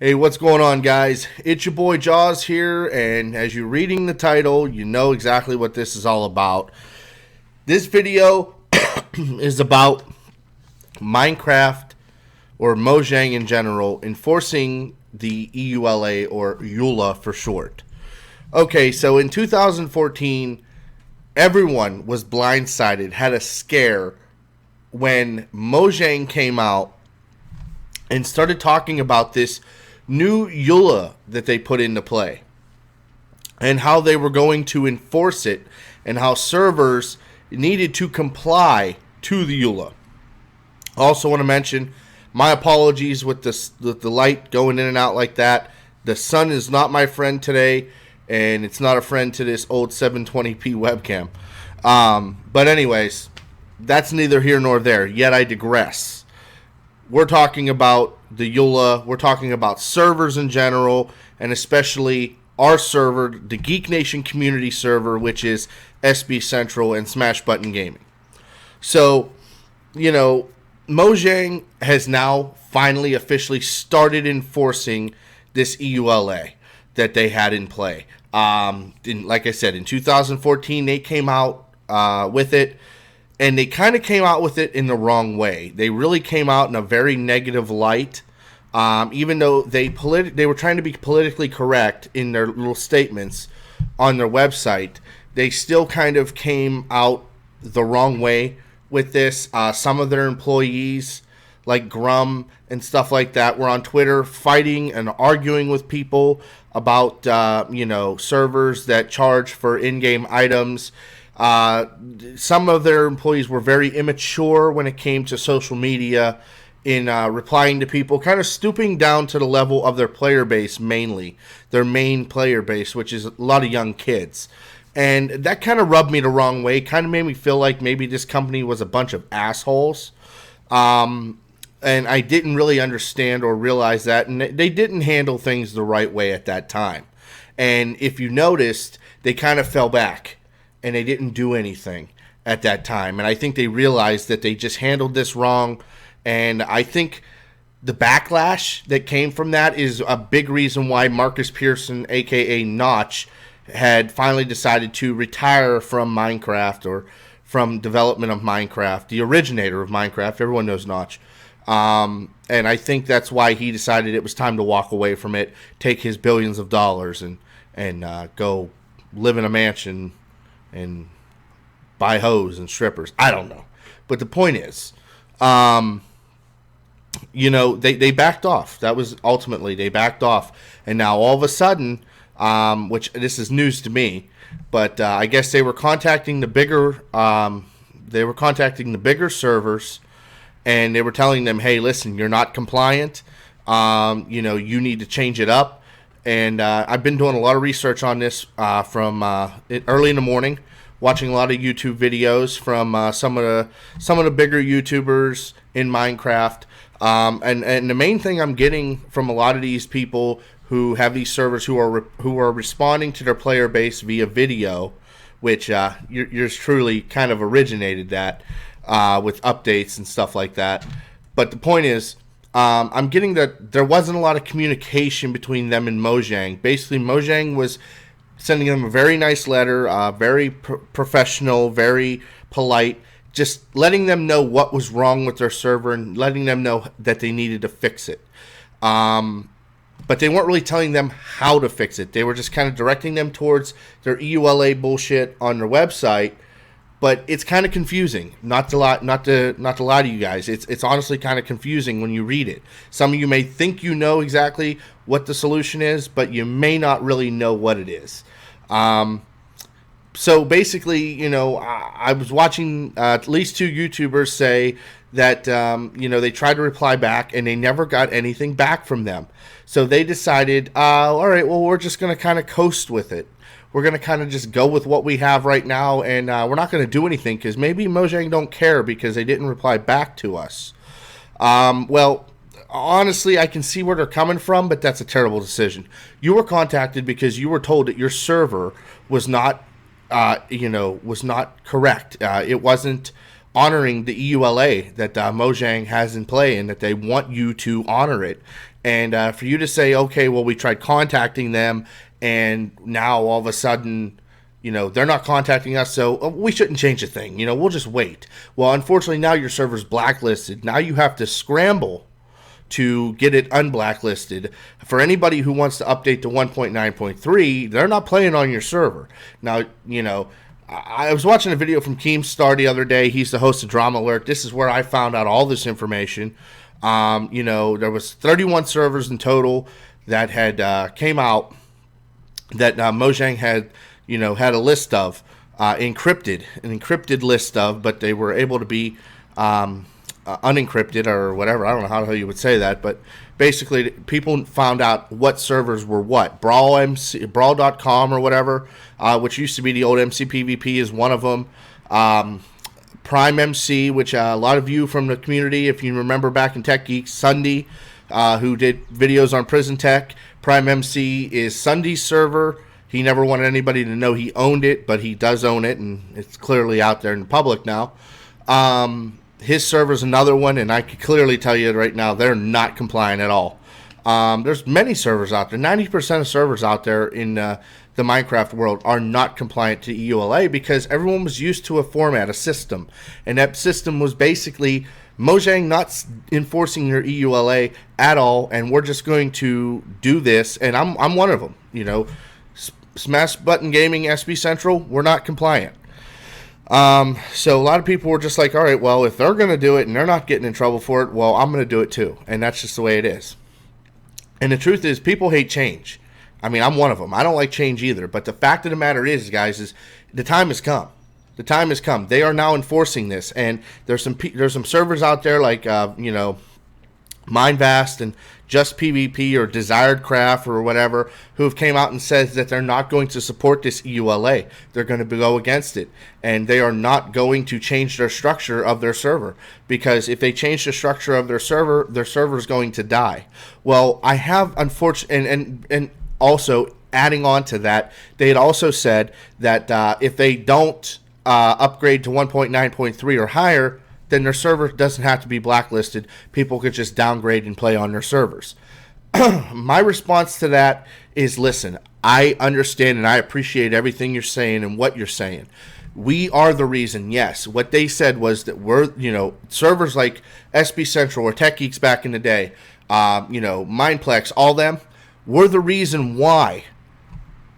Hey, what's going on, guys? It's your boy Jaws here, and as you're reading the title, you know exactly what this is all about. This video is about Minecraft, or Mojang in general, enforcing the EULA, or EULA for short. Okay, so in 2014, everyone was blindsided, had a scare when Mojang came out and started talking about this new EULA that they put into play and how they were going to enforce it and how servers needed to comply to the EULA. Also want to mention my apologies with the light going in and out like that. The sun is not my friend today, and it's not a friend to this old 720p webcam. But anyways, that's neither here nor there, yet I digress. We're talking about the EULA, we're talking about servers in general, and especially our server, the Geek Nation community server, which is SB Central and Smash Button Gaming. So, Mojang has now finally officially started enforcing this EULA that they had in play. Like I said, in 2014, they came out with it. And they kind of came out with it in the wrong way. They really came out in a very negative light. Even though they were trying to be politically correct in their little statements on their website, they still kind of came out the wrong way with this. Some of their employees, like Grum and stuff like that, were on Twitter fighting and arguing with people about servers that charge for in-game items. Some of their employees were very immature when it came to social media in replying to people, kind of stooping down to the level of their player base, mainly their main player base, which is a lot of young kids. And that kind of rubbed me the wrong way, kind of made me feel like maybe this company was a bunch of assholes. And I didn't really understand or realize that, and they didn't handle things the right way at that time. And if you noticed, they kind of fell back. And they didn't do anything at that time. And I think they realized that they just handled this wrong. And I think the backlash that came from that is a big reason why Marcus Pearson, a.k.a. Notch, had finally decided to retire from Minecraft, or from development of Minecraft, the originator of Minecraft. Everyone knows Notch. And I think that's why he decided it was time to walk away from it, take his billions of dollars, and go live in a mansion and buy hoes and strippers. I don't know. But the point is, they backed off. That was ultimately, they backed off. And now all of a sudden, which this is news to me, but I guess they were contacting the bigger servers, and they were telling them, hey, listen, you're not compliant. You need to change it up. And I've been doing a lot of research on this from early in the morning, watching a lot of YouTube videos from some of the bigger YouTubers in Minecraft. And the main thing I'm getting from a lot of these people who have these servers who are responding to their player base via video, which yours truly kind of originated that with updates and stuff like that. But the point is, I'm getting that there wasn't a lot of communication between them and Mojang. Basically, Mojang was sending them a very nice letter, very professional, very polite, just letting them know what was wrong with their server and letting them know that they needed to fix it. But they weren't really telling them how to fix it. They were just kind of directing them towards their EULA bullshit on their website. But it's kind of confusing. Not to lie to you guys. It's honestly kind of confusing when you read it. Some of you may think you know exactly what the solution is, but you may not really know what it is. So basically, I was watching at least two YouTubers say that they tried to reply back and they never got anything back from them. So they decided, all right, well, we're just going to kind of coast with it. We're going to kind of just go with what we have right now, and we're not going to do anything because maybe Mojang don't care because they didn't reply back to us. Well, honestly, I can see where they're coming from, but that's a terrible decision. You were contacted because you were told that your server was not, was not correct. It wasn't honoring the EULA that Mojang has in play, and that they want you to honor it. And for you to say, okay, well, we tried contacting them, and now all of a sudden, they're not contacting us, so we shouldn't change a thing. We'll just wait. Well, unfortunately, now your server's blacklisted. Now you have to scramble to get it unblacklisted. For anybody who wants to update to 1.9.3, they're not playing on your server. Now, I was watching a video from Keemstar the other day. He's the host of Drama Alert. This is where I found out all this information. There was 31 servers in total that had came out that Mojang had, had a list of an encrypted list of, but they were able to be unencrypted or whatever. I don't know how the hell you would say that, but basically people found out what servers were what. Brawl.com or whatever, which used to be the old MC PvP, is one of them. Prime MC, which a lot of you from the community, if you remember back in Tech Geeks, Sunday, who did videos on Prison Tech. Prime MC is Sunday's server. He never wanted anybody to know he owned it, but he does own it, and it's clearly out there in the public now. His server's another one, and I can clearly tell you right now, they're not compliant at all. There's many servers out there. 90% of servers out there in the Minecraft world are not compliant to EULA because everyone was used to a format, a system. And that system was basically Mojang not enforcing your EULA at all, and we're just going to do this. And I'm one of them. Smash Button Gaming, SB Central, we're not compliant. So a lot of people were just like, all right, well, if they're going to do it and they're not getting in trouble for it, well, I'm going to do it too. And that's just the way it is. And the truth is, people hate change. I mean, I'm one of them. I don't like change either. But the fact of the matter is, guys, is the time has come. The time has come. They are now enforcing this. And there's some servers out there like, Mindvast and Just PvP or Desired Craft or whatever, who have came out and said that they're not going to support this EULA. They're going to go against it, and they are not going to change their structure of their server, because if they change the structure of their server is going to die. Well, I have unfortunately, and also adding on to that, they had also said that if they don't upgrade to 1.9.3 or higher, then their server doesn't have to be blacklisted. People could just downgrade and play on their servers. My response to that is, listen, I understand and I appreciate everything you're saying and what you're saying. We are the reason, yes. What they said was that we're, servers like SB Central or Tech Geeks back in the day, Mineplex, all them, we're the reason why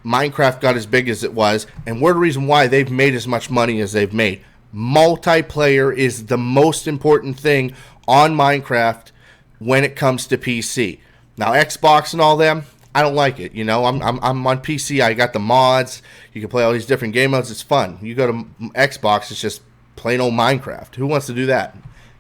Minecraft got as big as it was, and we're the reason why they've made as much money as they've made. Multiplayer is the most important thing on Minecraft when it comes to PC. Now, Xbox and all them, I don't like it. I'm on PC. I got the mods. You can play all these different game modes. It's fun. You go to Xbox, it's just plain old Minecraft. Who wants to do that?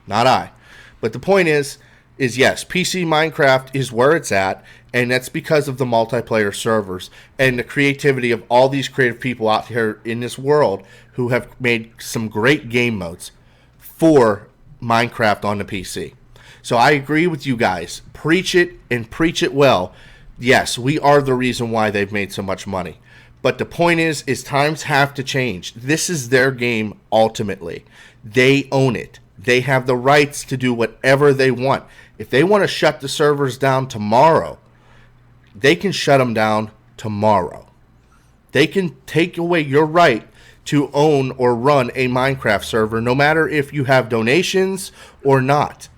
Not I. But the point is yes, PC Minecraft is where it's at, and that's because of the multiplayer servers and the creativity of all these creative people out here in this world who have made some great game modes for Minecraft on the PC. So I agree with you guys. Preach it and preach it well. Yes, we are the reason why they've made so much money. But the point is times have to change. This is their game ultimately. They own it. They have the rights to do whatever they want. If they want to shut the servers down tomorrow, they can shut them down tomorrow. They can take away your right to own or run a Minecraft server, no matter if you have donations or not.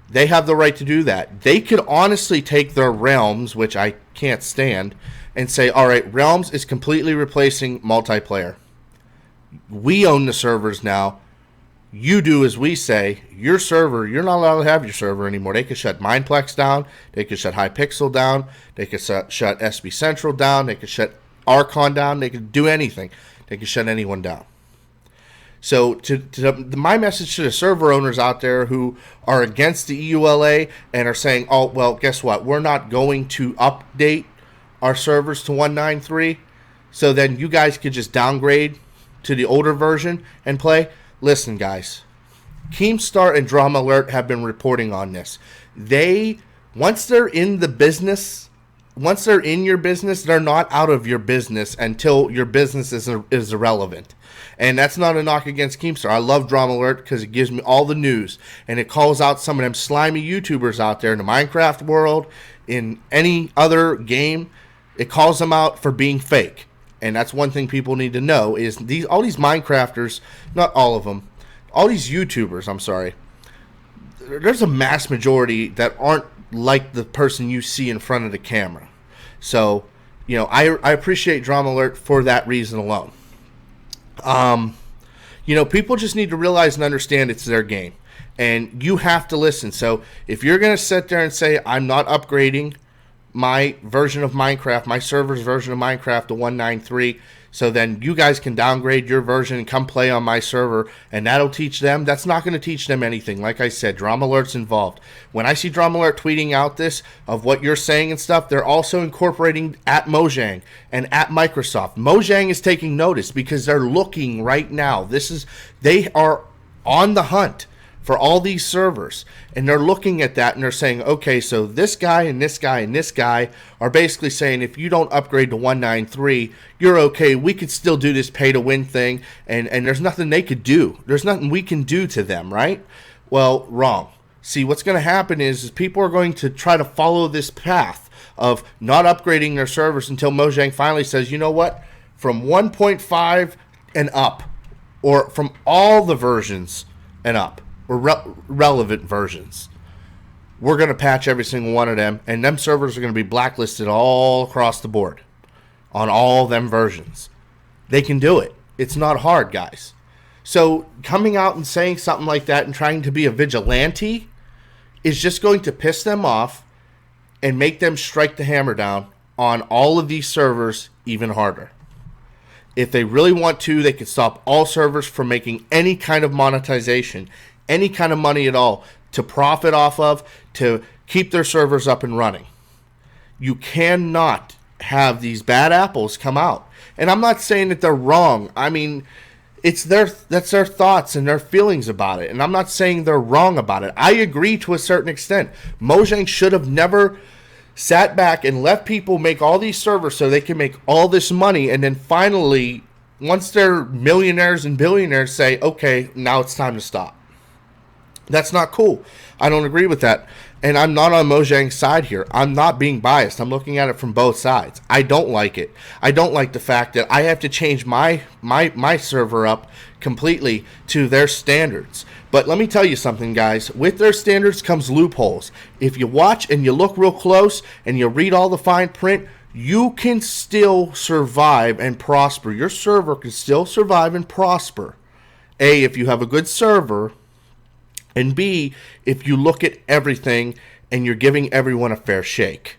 They have the right to do that. They could honestly take their Realms, which I can't stand, and say, all right, Realms is completely replacing multiplayer. We own the servers now. You do as we say. Your server, you're not allowed to have your server anymore. They could shut Mineplex down. They could shut Hypixel down. They could shut SB Central down. They could shut Archon down. They could do anything. They could shut anyone down. So my message to the server owners out there who are against the EULA and are saying, oh, well, guess what? We're not going to update our servers to 1.9.3, so then you guys could just downgrade to the older version and play. Listen, guys, Keemstar and Drama Alert have been reporting on this. Once they're in the business once they're in your business, they're not out of your business until your business is irrelevant. And that's not a knock against Keemstar. I love Drama Alert because it gives me all the news, and it calls out some of them slimy YouTubers out there in the Minecraft world, in any other game. It calls them out for being fake. And that's one thing people need to know is all these Minecrafters, not all of them, all these YouTubers, I'm sorry, there's a mass majority that aren't like the person you see in front of the camera. So, I appreciate Drama Alert for that reason alone. People just need to realize and understand it's their game. And you have to listen. So if you're going to sit there and say, I'm not upgrading my version of Minecraft, my server's version of Minecraft to 1.9.3, so then you guys can downgrade your version and come play on my server, and that'll teach them. That's not going to teach them anything. Like I said, Drama Alert's involved. When I see Drama Alert tweeting out this of what you're saying and stuff, they're also incorporating at Mojang and at Microsoft. Mojang is taking notice because they're looking right now. They are on the hunt for all these servers, and they're looking at that and they're saying, okay, so this guy and this guy and this guy are basically saying if you don't upgrade to 1.9.3, you're okay. We could still do this pay to win thing, and there's nothing they could do. There's nothing we can do to them, right? Well, wrong. See, what's going to happen is people are going to try to follow this path of not upgrading their servers until Mojang finally says, you know what, from 1.5 and up, or from all the versions and up, or relevant versions, we're going to patch every single one of them, and them servers are going to be blacklisted all across the board on all them versions. They can do it. It's not hard, guys. So coming out and saying something like that and trying to be a vigilante is just going to piss them off and make them strike the hammer down on all of these servers even harder. If they really want to, they can stop all servers from making any kind of monetization, any kind of money at all to profit off of, to keep their servers up and running. You cannot have these bad apples come out. And I'm not saying that they're wrong. I mean, that's their thoughts and their feelings about it. And I'm not saying they're wrong about it. I agree to a certain extent. Mojang should have never sat back and let people make all these servers so they can make all this money, and then finally, once they're millionaires and billionaires, say, okay, now it's time to stop. That's not cool. I don't agree with that. And I'm not on Mojang's side here. I'm not being biased. I'm looking at it from both sides. I don't like it. I don't like the fact that I have to change my server up completely to their standards. But let me tell you something, guys. With their standards comes loopholes. If you watch and you look real close and you read all the fine print, you can still survive and prosper. Your server can still survive and prosper. A, if you have a good server, and B, if you look at everything and you're giving everyone a fair shake.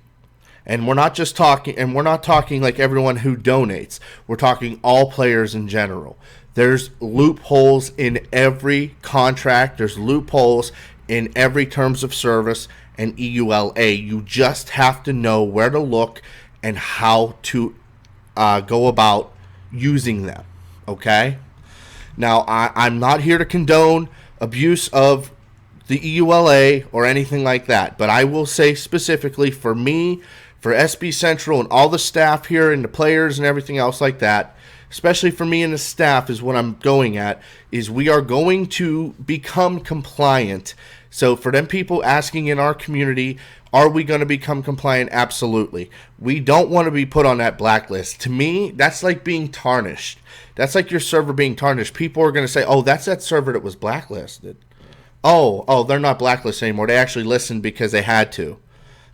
And we're not talking like everyone who donates. We're talking all players in general. There's loopholes in every contract. There's loopholes in every terms of service and EULA. You just have to know where to look and how to go about using them. Okay? Now, I'm not here to condone abuse of the EULA or anything like that, but I will say specifically for me, for SB Central and all the staff here and the players and everything else like that, especially for me and the staff, is what I'm going at, is we are going to become compliant. So for them people asking in our community, are we going to become compliant? Absolutely. We don't want to be put on that blacklist. To me, that's like being tarnished. That's like your server being tarnished. People are going to say, oh, that's that server that was blacklisted. Oh, they're not blacklisted anymore. They actually listened because they had to.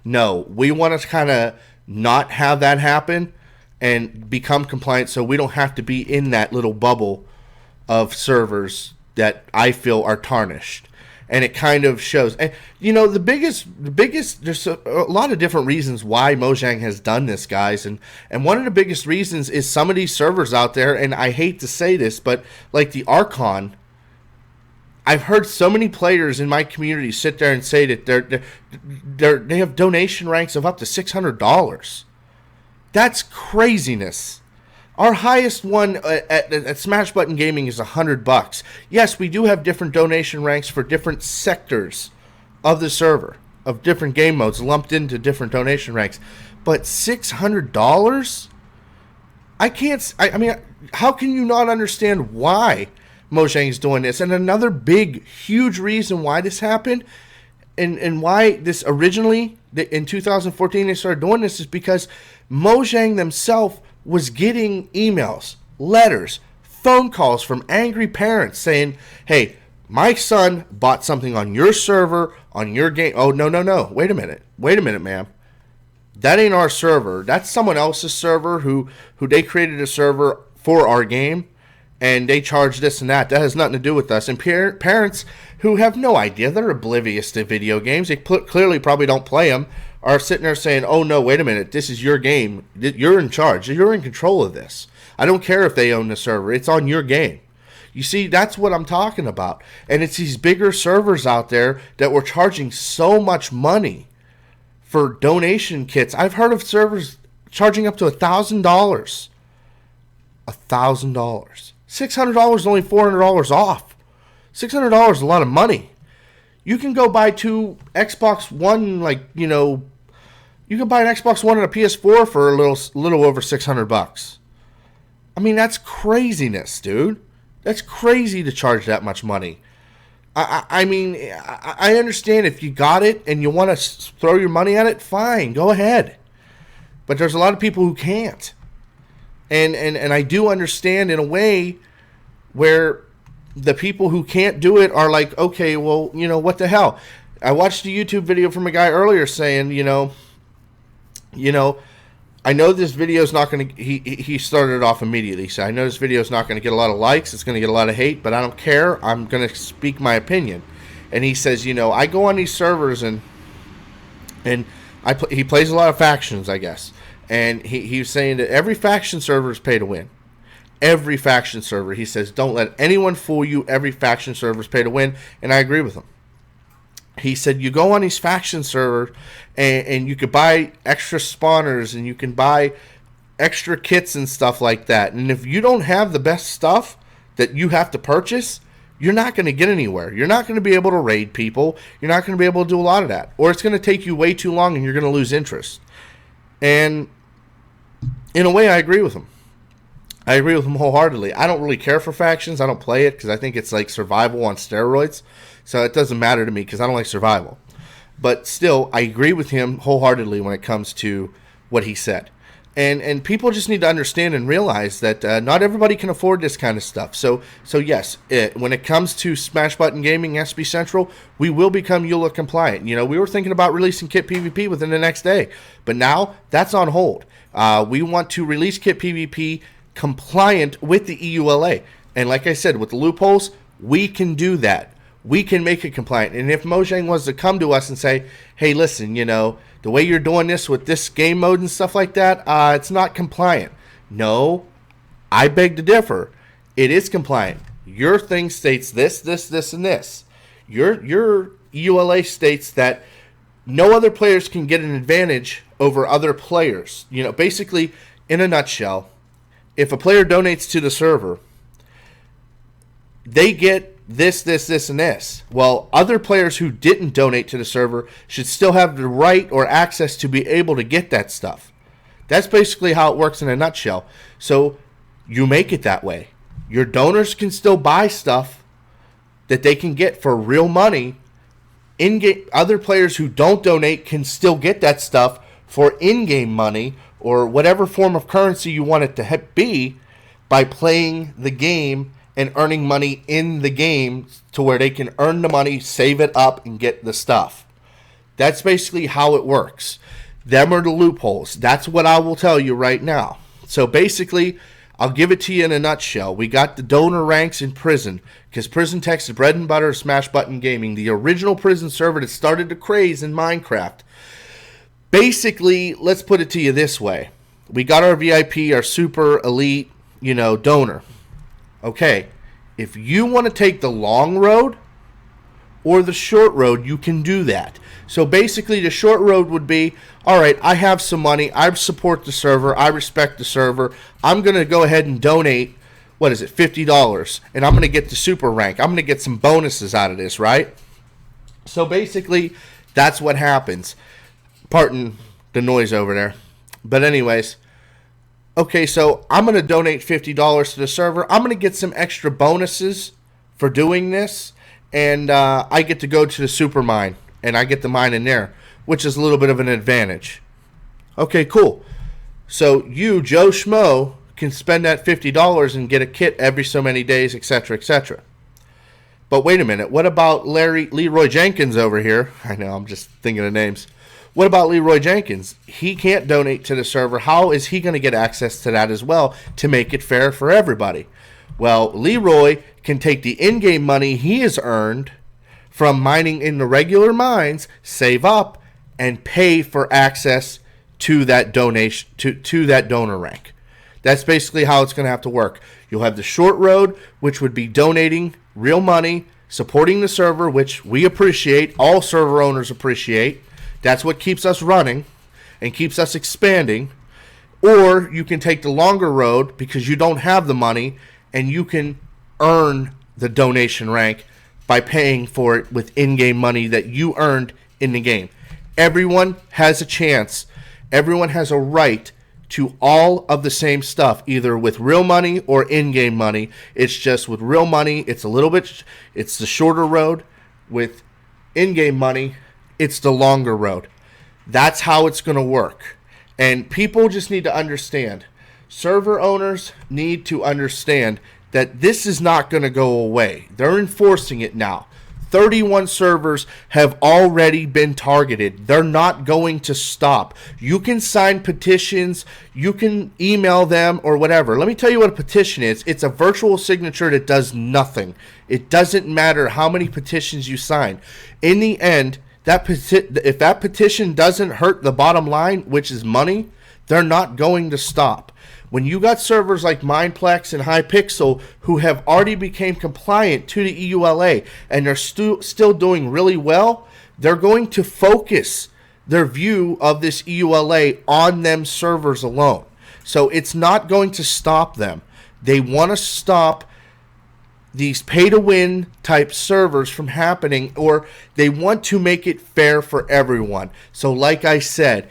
No, we want to kind of not have that happen and become compliant so we don't have to be in that little bubble of servers that I feel are tarnished. And it kind of shows. And, the biggest, there's a lot of different reasons why Mojang has done this, guys. And one of the biggest reasons is some of these servers out there, and I hate to say this, but like the Archon, I've heard so many players in my community sit there and say that they have donation ranks of up to $600. That's craziness. Our highest one at Smash Button Gaming is $100. Yes, we do have different donation ranks for different sectors of the server. of different game modes lumped into different donation ranks. But $600? I mean, how can you not understand why Mojang's doing this? And another big, huge reason why this happened and why this originally, in 2014, they started doing this is because Mojang themselves was getting emails, letters, phone calls from angry parents saying, hey, my son bought something on your server, on your game. Oh, no. Wait a minute, ma'am. That ain't our server. That's someone else's server who they created a server for our game, and they charge this and that. That has nothing to do with us. And parents who have no idea, they're oblivious to video games. They clearly probably don't play them, are sitting there saying, oh, no, wait a minute. This is your game. You're in charge. You're in control of this. I don't care if they own the server. It's on your game. You see, that's what I'm talking about. And it's these bigger servers out there that were charging so much money for donation kits. I've heard of servers charging up to $1,000. $1,000. $600 is only $400 off. $600 is a lot of money. You can go buy two Xbox One, you can buy an Xbox One and a PS4 for a little over $600. I mean, that's craziness, dude. That's crazy to charge that much money. I mean, I understand if you got it and you want to throw your money at it, fine, go ahead. But there's a lot of people who can't. And I do understand in a way where the people who can't do it are like, okay, well, what the hell? I watched a YouTube video from a guy earlier saying, I know this video is not going to, he started it off immediately. So I know this video is not going to get a lot of likes. It's going to get a lot of hate, but I don't care. I'm going to speak my opinion. And he says, I go on these servers and he plays a lot of factions, I guess. And he was saying that every faction server is pay to win. Every faction server. He says, don't let anyone fool you. Every faction server is pay to win. And I agree with him. He said, you go on these faction servers and you could buy extra spawners and you can buy extra kits and stuff like that. And if you don't have the best stuff that you have to purchase, you're not going to get anywhere. You're not going to be able to raid people. You're not going to be able to do a lot of that. Or it's going to take you way too long and you're going to lose interest. And in a way, I agree with him. I agree with him wholeheartedly. I don't really care for factions. I don't play it because I think it's like survival on steroids. So it doesn't matter to me because I don't like survival. But still, I agree with him wholeheartedly when it comes to what he said. And people just need to understand and realize that not everybody can afford this kind of stuff. So yes, when it comes to Smash Button Gaming SB Central, we will become EULA compliant. We were thinking about releasing Kit PvP within the next day. But now, that's on hold. We want to release Kit PvP compliant with the EULA. And like I said, with the loopholes, we can do that. We can make it compliant. And if Mojang was to come to us and say, hey, listen, the way you're doing this with this game mode and stuff like that, it's not compliant. No, I beg to differ. It is compliant. Your thing states this, and this. Your EULA states that no other players can get an advantage over other players. Basically, in a nutshell, if a player donates to the server, they get this, and this. Well, other players who didn't donate to the server should still have the right or access to be able to get that stuff. That's basically how it works in a nutshell. So you make it that way. Your donors can still buy stuff that they can get for real money. In-game, other players who don't donate can still get that stuff for in-game money or whatever form of currency you want it to be by playing the game and earning money in the game to where they can earn the money, save it up, and get the stuff. That's basically how it works. Them are the loopholes. That's what I will tell you right now. So basically, I'll give it to you in a nutshell. We got the donor ranks in Prison, because Prison Tech's the bread and butter of Smash Button Gaming, the original Prison server that started the craze in Minecraft. Basically, let's put it to you this way. We got our VIP, our super elite, donor. Okay, if you want to take the long road or the short road, you can do that. So basically, the short road would be, all right, I have some money. I support the server. I respect the server. I'm going to go ahead and donate, $50, and I'm going to get the super rank. I'm going to get some bonuses out of this, right? So basically, That's what happens. Pardon the noise over there. But anyways, okay, so I'm going to donate $50 to the server. I'm going to get some extra bonuses for doing this, and I get to go to the super mine, and I get the mine in there, which is a little bit of an advantage. Okay, cool. So you, Joe Schmo, can spend that $50 and get a kit every so many days, etc., etc. But wait a minute. What about Leroy Jenkins over here? I know, I'm just thinking of names. What about Leroy Jenkins? He can't donate to the server. How is he going to get access to that as well to make it fair for everybody? Well, Leroy can take the in-game money he has earned from mining in the regular mines, save up, and pay for access to that donation to that donor rank. That's basically how it's going to have to work. You'll have the short road, which would be donating real money, supporting the server, which we appreciate, all server owners appreciate. That's what keeps us running and keeps us expanding. Or you can take the longer road because you don't have the money and you can earn the donation rank by paying for it with in-game money that you earned in the game. Everyone has a chance. Everyone has a right to all of the same stuff, either with real money or in-game money. It's just with real money, it's the shorter road. With in-game money, it's the longer road. That's how it's going to work. And people just need to understand. Server owners need to understand that this is not going to go away. They're enforcing it now. 31 servers have already been targeted. They're not going to stop. You can sign petitions, you can email them or whatever. Let me tell you what a petition is. It's a virtual signature that does nothing. It doesn't matter how many petitions you sign. In the end, if that petition doesn't hurt the bottom line, which is money, they're not going to stop. When you got servers like Mineplex and Hypixel who have already became compliant to the EULA and they're still doing really well, they're going to focus their view of this EULA on them servers alone. So it's not going to stop them. They want to stop these pay-to-win type servers from happening, or they want to make it fair for everyone. So like I said,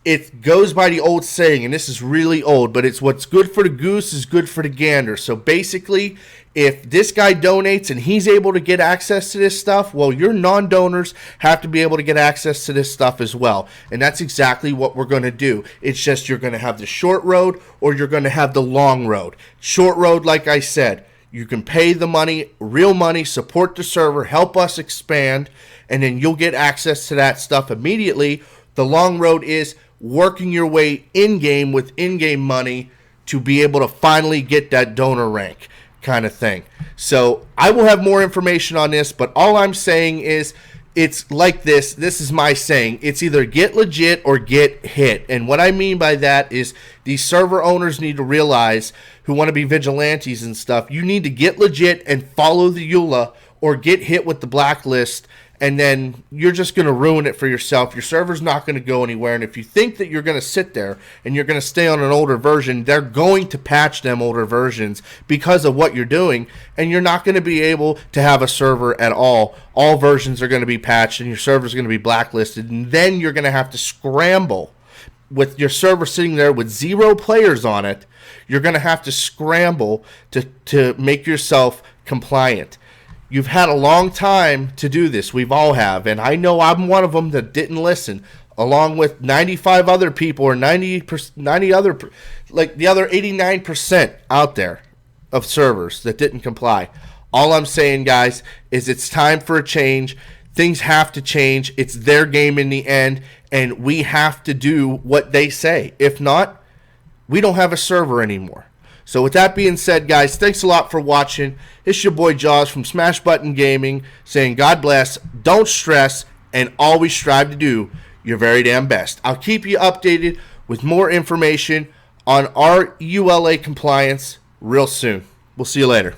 it goes by the old saying, and this is really old, but it's what's good for the goose is good for the gander. So basically, if this guy donates and he's able to get access to this stuff, well, your non-donors have to be able to get access to this stuff as well. And that's exactly what we're going to do. It's just you're going to have the short road or you're going to have the long road. Short road, like I said, you can pay the money, real money, support the server, help us expand, and then you'll get access to that stuff immediately. The long road is working your way in-game with in-game money to be able to finally get that donor rank kind of thing. So I will have more information on this, but all I'm saying is it's like this. This is my saying. It's either get legit or get hit. And what I mean by that is these server owners need to realize, who want to be vigilantes and stuff, you need to get legit and follow the EULA or get hit with the blacklist, and then you're just going to ruin it for yourself. Your server's not going to go anywhere. And if you think that you're going to sit there and you're going to stay on an older version, they're going to patch them older versions because of what you're doing. And you're not going to be able to have a server at all. All versions are going to be patched and your server's going to be blacklisted. And then you're going to have to scramble with your server sitting there with 0 players on it. You're going to have to scramble to make yourself compliant. You've had a long time to do this. We've all have. And I know I'm one of them that didn't listen, along with 95 other people or 90 other, like the other 89% out there of servers that didn't comply. All I'm saying, guys, is it's time for a change. Things have to change. It's their game in the end, and we have to do what they say. If not, we don't have a server anymore. So with that being said, guys, thanks a lot for watching. It's your boy Jaws from Smash Button Gaming saying God bless, don't stress, and always strive to do your very damn best. I'll keep you updated with more information on our EULA compliance real soon. We'll see you later.